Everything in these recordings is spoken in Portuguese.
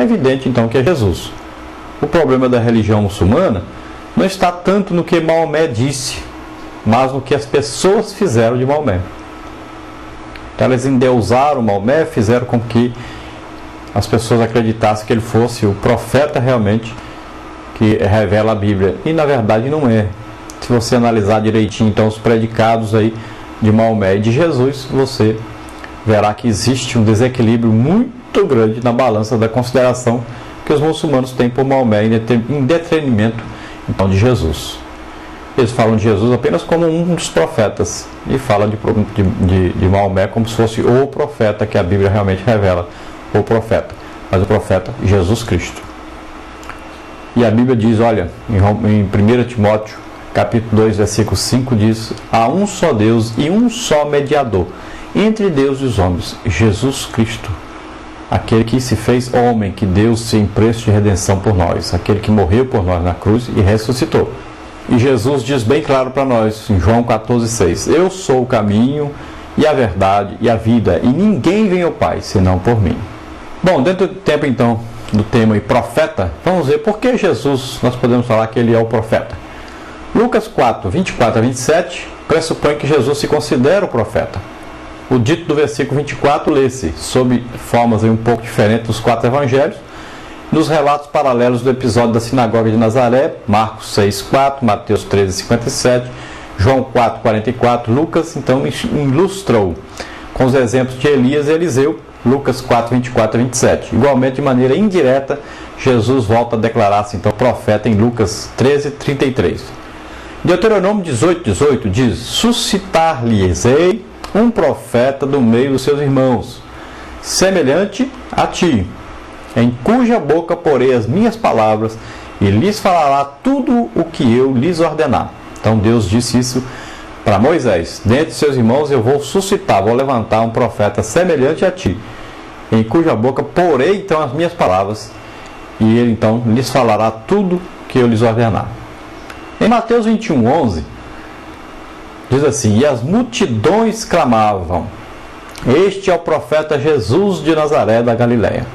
é evidente então que é Jesus. O problema da religião muçulmana não está tanto no que Maomé disse, mas no que as pessoas fizeram de Maomé. Então elas endeusaram Maomé, fizeram com que as pessoas acreditassem que ele fosse o profeta realmente que revela a Bíblia. E na verdade não é. Se você analisar direitinho então os predicados aí de Maomé e de Jesus, você verá que existe um desequilíbrio muito grande na balança da consideração que os muçulmanos têm por Maomé em detrimento então de Jesus. Eles falam de Jesus apenas como um dos profetas e falam de Maomé como se fosse o profeta que a Bíblia realmente revela, o profeta, mas o profeta Jesus Cristo. E a Bíblia diz, olha, em 1 Timóteo capítulo 2, versículo 5 diz: há um só Deus e um só mediador entre Deus e os homens, Jesus Cristo, aquele que se fez homem, que deu sem preço de redenção por nós, aquele que morreu por nós na cruz e ressuscitou. E Jesus diz bem claro para nós, em João 14,6: eu sou o caminho e a verdade e a vida, e ninguém vem ao Pai senão por mim. Bom, dentro do tempo então do tema e profeta, vamos ver por que Jesus, nós podemos falar que ele é o profeta. Lucas 4, 24 a 27 pressupõe que Jesus se considera o profeta. O dito do versículo 24 lê-se sob formas um pouco diferentes dos 4 evangelhos, nos relatos paralelos do episódio da sinagoga de Nazaré, Marcos 6, 4, Mateus 13, 57, João 4, 44, Lucas então ilustrou com os exemplos de Elias e Eliseu, Lucas 4, 24 a 27. Igualmente, de maneira indireta, Jesus volta a declarar-se então profeta em Lucas 13, 33. Deuteronômio 18, 18 diz: suscitar-lhes-ei um profeta do meio dos seus irmãos, semelhante a ti, em cuja boca porei as minhas palavras, e lhes falará tudo o que eu lhes ordenar. Então Deus disse isso para Moisés: dentre seus irmãos eu vou suscitar, vou levantar um profeta semelhante a ti, em cuja boca porei então as minhas palavras, e ele então lhes falará tudo o que eu lhes ordenar. Em Mateus 21, 11 diz assim: e as multidões clamavam: este é o profeta Jesus de Nazaré da Galileia.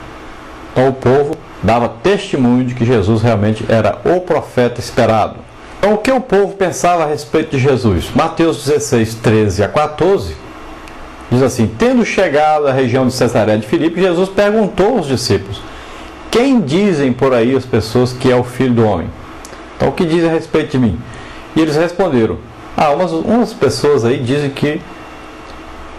Então o povo dava testemunho de que Jesus realmente era o profeta esperado. Então o que o povo pensava a respeito de Jesus? Mateus 16, 13 a 14 diz assim: tendo chegado à região de Cesareia de Filipe, Jesus perguntou aos discípulos: quem dizem por aí as pessoas que é o Filho do Homem? Então o que dizem a respeito de mim? E eles responderam: umas pessoas aí dizem que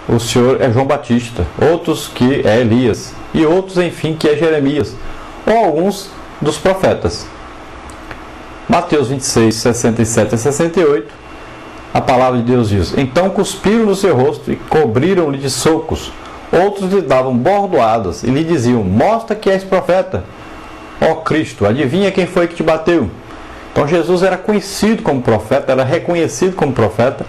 o Senhor é João Batista, outros que é Elias, e outros, enfim, que é Jeremias, ou alguns dos profetas. Mateus 26, 67 a 68, a palavra de Deus diz: então cuspiram no seu rosto e cobriram-lhe de socos. Outros lhe davam bordoadas e lhe diziam: mostra que és profeta. Ó Cristo, adivinha quem foi que te bateu? Então Jesus era conhecido como profeta, era reconhecido como profeta,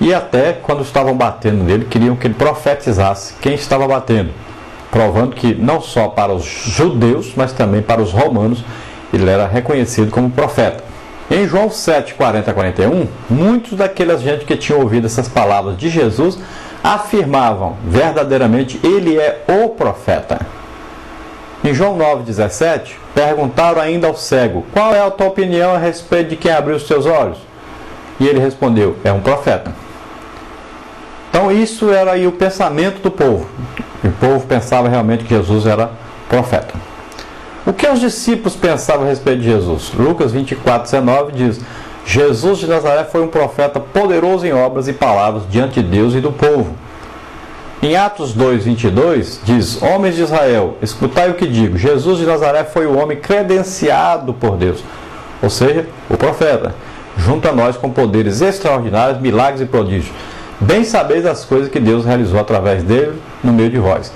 e até quando estavam batendo nele, queriam que ele profetizasse quem estava batendo, provando que não só para os judeus, mas também para os romanos, ele era reconhecido como profeta. Em João 7, 40 a 41, muitos daquelas gente que tinham ouvido essas palavras de Jesus afirmavam: verdadeiramente ele é o profeta. Em João 9, 17, perguntaram ainda ao cego: qual é a tua opinião a respeito de quem abriu os teus olhos? E ele respondeu: é um profeta. Então isso era aí o pensamento do povo. O povo pensava realmente que Jesus era profeta. O que os discípulos pensavam a respeito de Jesus? Lucas 24, 19 diz: Jesus de Nazaré foi um profeta poderoso em obras e palavras diante de Deus e do povo. Em Atos 2, 22 diz: homens de Israel, escutai o que digo, Jesus de Nazaré foi o homem credenciado por Deus, ou seja, o profeta, junto a nós com poderes extraordinários, milagres e prodígios. Bem sabeis as coisas que Deus realizou através dele no meio de vós.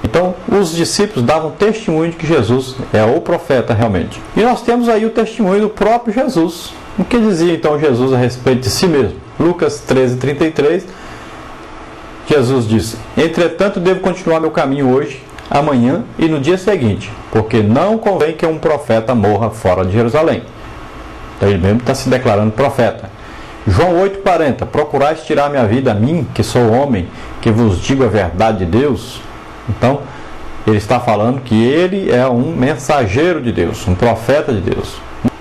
Então, os discípulos davam testemunho de que Jesus é o profeta realmente. E nós temos aí o testemunho do próprio Jesus. O que dizia então Jesus a respeito de si mesmo? Lucas 13, 33, Jesus disse: entretanto, devo continuar meu caminho hoje, amanhã e no dia seguinte, porque não convém que um profeta morra fora de Jerusalém. Então ele mesmo está se declarando profeta. João 8,40, procurais tirar minha vida a mim, que sou homem, que vos digo a verdade de Deus. Então, Ele está falando que ele é um mensageiro de Deus, um profeta de Deus.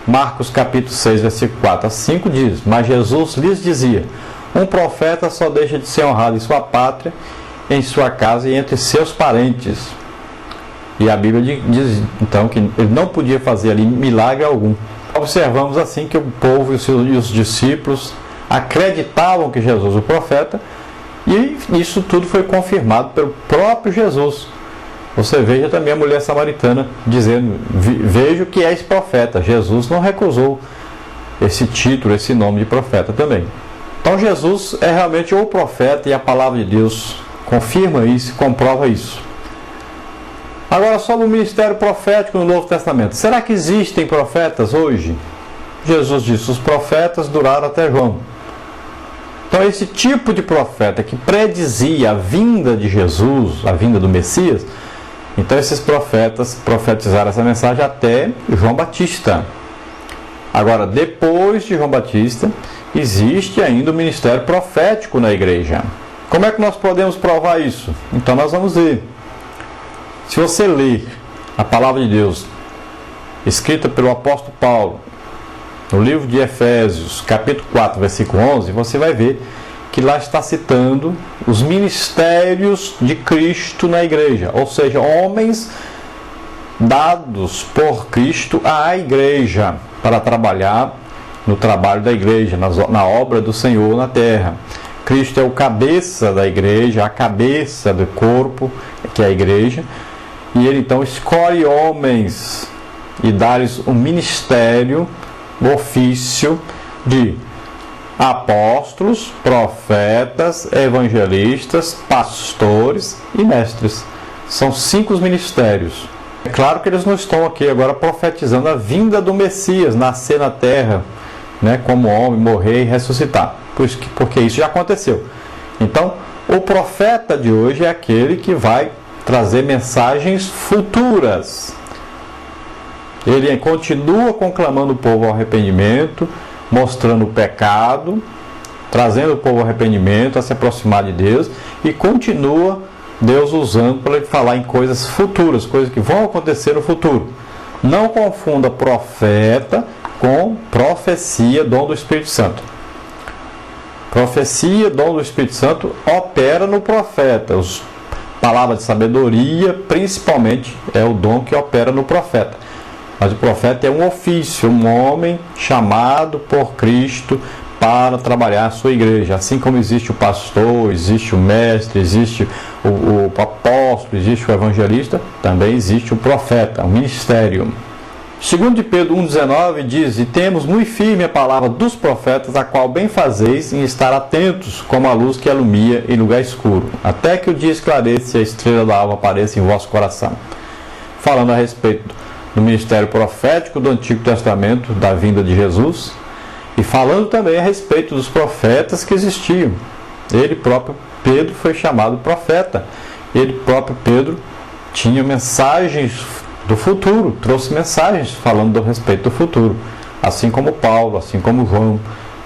Marcos capítulo 6, versículo 4 a 5 diz: Mas Jesus lhes dizia: um profeta só deixa de ser honrado em sua pátria, em sua casa e entre seus parentes. E a Bíblia diz então que ele não podia fazer ali milagre algum. Observamos assim que o povo e os discípulos acreditavam que Jesus era o profeta, e isso tudo foi confirmado pelo próprio Jesus. Você veja também a mulher samaritana dizendo: vejo que és profeta. Jesus não recusou esse título, esse nome de profeta também. Então Jesus é realmente o profeta, e a palavra de Deus confirma isso, comprova isso. Agora, sobre o ministério profético no Novo Testamento. Será que existem profetas hoje? Jesus disse: os profetas duraram até João. Então, esse tipo de profeta que predizia a vinda de Jesus, a vinda do Messias, então esses profetas profetizaram essa mensagem até João Batista. Agora, depois de João Batista, existe ainda o ministério profético na igreja. Como é que nós podemos provar isso? Então nós vamos ver. Se você ler a palavra de Deus escrita pelo apóstolo Paulo no livro de Efésios, capítulo 4, versículo 11, você vai ver que lá está citando os ministérios de Cristo na igreja, ou seja, homens dados por Cristo à igreja para trabalhar no trabalho da igreja, na obra do Senhor na terra. Cristo é o cabeça da igreja, a cabeça do corpo, que é a igreja, e ele então escolhe homens e dá-lhes um ministério, o ofício de apóstolos, profetas, evangelistas, pastores e mestres. São 5 os ministérios. É claro que eles não estão aqui agora profetizando a vinda do Messias, nascer na terra, né, como homem, morrer e ressuscitar, porque isso já aconteceu. Então, o profeta de hoje é aquele que vai trazer mensagens futuras. Ele continua conclamando o povo ao arrependimento, mostrando o pecado, trazendo o povo ao arrependimento, a se aproximar de Deus, e continua Deus usando para ele falar em coisas futuras, coisas que vão acontecer no futuro. Não confunda profeta com profecia, dom do Espírito Santo. Profecia, dom do Espírito Santo, opera no profeta. Palavra de sabedoria, principalmente, é o dom que opera no profeta. Mas o profeta é um ofício, um homem chamado por Cristo para trabalhar a sua igreja. Assim como existe o pastor, existe o mestre, existe o apóstolo, existe o evangelista, também existe o profeta, o ministério. 2 de Pedro 1,19 diz: E temos muito firme a palavra dos profetas, a qual bem fazeis em estar atentos, como a luz que alumia em lugar escuro, até que o dia esclareça e a estrela da alva apareça em vosso coração. Falando a respeito do ministério profético do Antigo Testamento, da vinda de Jesus, e falando também a respeito dos profetas que existiam. Ele próprio, Pedro, foi chamado profeta. Ele próprio, Pedro, tinha mensagens do futuro, trouxe mensagens falando a respeito do futuro. Assim como Paulo, assim como João,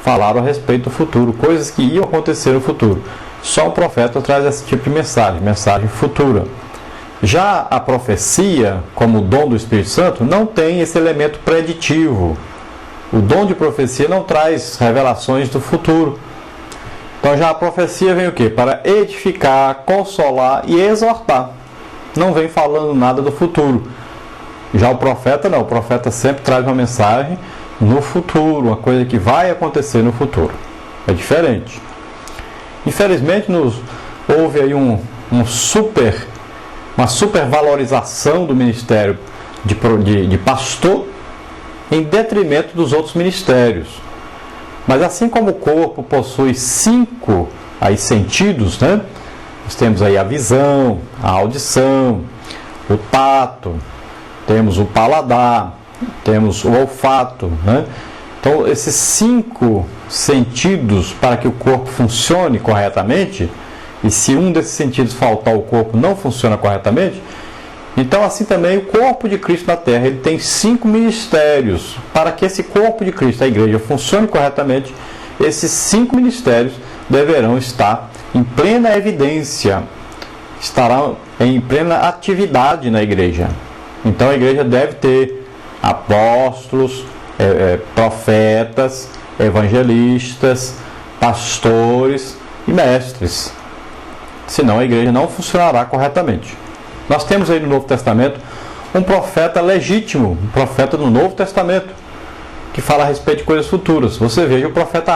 falaram a respeito do futuro, coisas que iam acontecer no futuro. Só um profeta traz esse tipo de mensagem, mensagem futura. Já a profecia, como o dom do Espírito Santo, não tem esse elemento preditivo. O dom de profecia não traz revelações do futuro. Então já a profecia vem o quê? Para edificar, consolar e exortar. Não vem falando nada do futuro. Já o profeta não. O profeta sempre traz uma mensagem no futuro, uma coisa que vai acontecer no futuro. É diferente. Infelizmente houve aí uma supervalorização do ministério de pastor em detrimento dos outros ministérios. Mas assim como o corpo possui 5 aí sentidos, né? Nós temos aí a visão, a audição, o tato, temos o paladar, temos o olfato, né? Então esses 5 sentidos, para que o corpo funcione corretamente, e se um desses sentidos faltar, o corpo não funciona corretamente. Então assim também o corpo de Cristo na terra, ele tem 5 ministérios. Para que esse corpo de Cristo, a igreja, funcione corretamente, esses 5 ministérios deverão estar em plena evidência, estará em plena atividade na igreja. Então a igreja deve ter apóstolos, profetas, evangelistas, pastores e mestres. Senão a igreja não funcionará corretamente. Nós temos aí no Novo Testamento um profeta legítimo, um profeta do Novo Testamento, que fala a respeito de coisas futuras. Você veja o profeta